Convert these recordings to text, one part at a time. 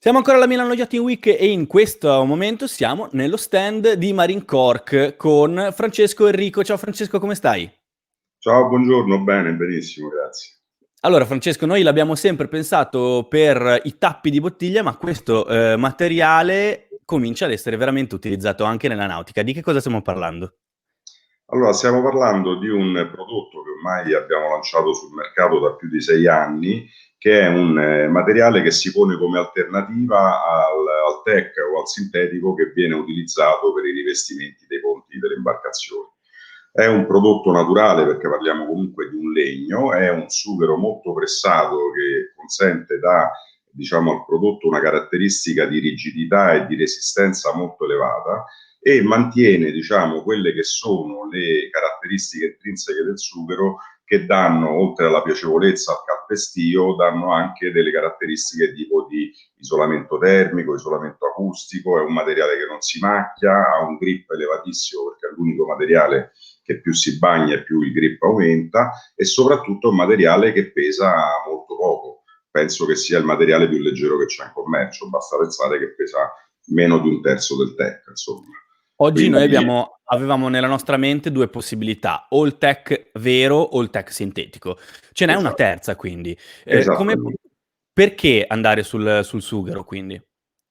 Siamo ancora alla Milano Yachting Week e in questo momento siamo nello stand di Marine Cork con Francesco Enrico. Ciao Francesco, come stai? Ciao, buongiorno, bene, benissimo, grazie. Allora Francesco, noi l'abbiamo sempre pensato per i tappi di bottiglia, ma questo materiale comincia ad essere veramente utilizzato anche nella nautica. Di che cosa stiamo parlando? Allora, stiamo parlando di un prodotto che ormai abbiamo lanciato sul mercato da più di 6 anni, che è un materiale che si pone come alternativa al tech o al sintetico che viene utilizzato per i rivestimenti dei ponti delle imbarcazioni. È un prodotto naturale perché parliamo comunque di un legno, è un sughero molto pressato che consente diciamo, al prodotto una caratteristica di rigidità e di resistenza molto elevata e mantiene, diciamo, quelle che sono le caratteristiche intrinseche del sughero che danno, oltre alla piacevolezza al calpestio, danno anche delle caratteristiche tipo di isolamento termico, isolamento acustico, è un materiale che non si macchia, ha un grip elevatissimo perché è l'unico materiale che più si bagna e più il grip aumenta e soprattutto è un materiale che pesa molto poco. Penso che sia il materiale più leggero che c'è in commercio, basta pensare che pesa meno di un terzo del tech, insomma. Oggi noi Quindi, avevamo nella nostra mente due possibilità, o il tech vero o il tech sintetico. Ce n'è una esatto, terza, quindi. esattamente. Perché andare sul sughero, quindi?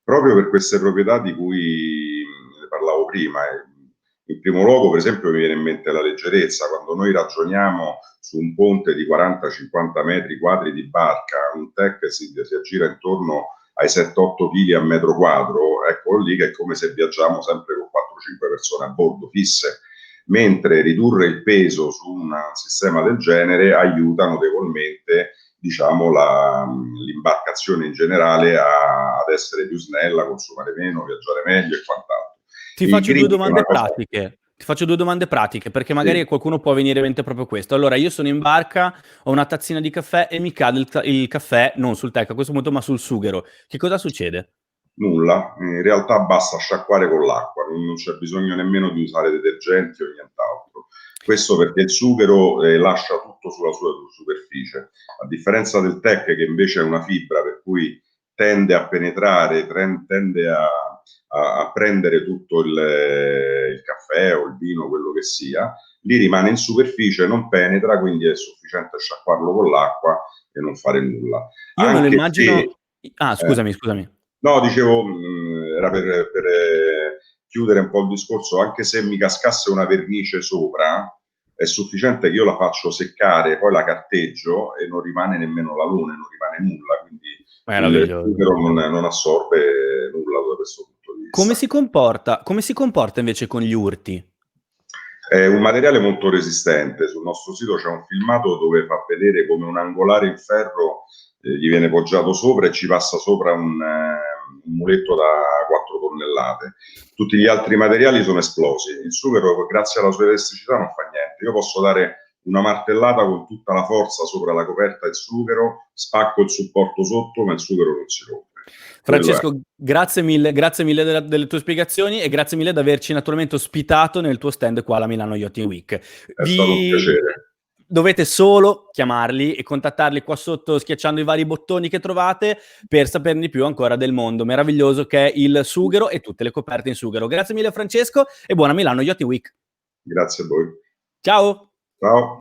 Proprio per queste proprietà di cui parlavo prima. In primo luogo, per esempio, mi viene in mente la leggerezza. Quando noi ragioniamo su un ponte di 40-50 metri quadri di barca, un tech si aggira intorno ai 7-8 kg a metro quadro, ecco lì che è come se viaggiamo sempre con 4-5 persone a bordo fisse, mentre ridurre il peso su un sistema del genere aiuta notevolmente, diciamo, l'imbarcazione in generale ad essere più snella, consumare meno, viaggiare meglio e quant'altro. Ti Il faccio due grip è una domande cosa. pratiche. Ti faccio due domande pratiche, perché magari a Sì, qualcuno può venire in mente proprio questo. Allora, io sono in barca, ho una tazzina di caffè e mi cade il caffè, non sul tech a questo punto, ma sul sughero. Che cosa succede? nulla, in realtà basta sciacquare con l'acqua, non c'è bisogno nemmeno di usare detergenti o nient'altro. Questo perché il sughero lascia tutto sulla sua superficie, a differenza del tech che invece è una fibra per cui tende a penetrare, tende a prendere tutto il caffè o il vino, quello che sia, lì rimane in superficie, non penetra, quindi è sufficiente sciacquarlo con l'acqua e non fare nulla. Io me lo Anche se immagino... Ah, scusami. no, dicevo, era per chiudere un po' il discorso, anche se mi cascasse una vernice sopra, è sufficiente che io la faccio seccare, poi la carteggio e non rimane nemmeno l'alone, non rimane nulla, quindi il Meraviglioso. zucchero non assorbe nulla da questo punto di vista. Come si comporta invece con gli urti? È un materiale molto resistente. Sul nostro sito c'è un filmato dove fa vedere come un angolare in ferro gli viene poggiato sopra e ci passa sopra un muletto da 4 tonnellate. Tutti gli altri materiali sono esplosi. Il sughero, grazie alla sua elasticità, non fa niente. Io posso dare una martellata con tutta la forza sopra la coperta del sughero, spacco il supporto sotto, ma il sughero non si rompe. Quello è. Francesco, grazie mille delle tue spiegazioni e grazie mille di averci naturalmente ospitato nel tuo stand qua alla Milano Yachting Week. È stato un piacere. Dovete solo chiamarli e contattarli qua sotto schiacciando i vari bottoni che trovate per saperne di più ancora del mondo meraviglioso che è il sughero e tutte le coperte in sughero. Grazie mille Francesco e buona Milano Yachting Week. Grazie a voi. Ciao! Ciao.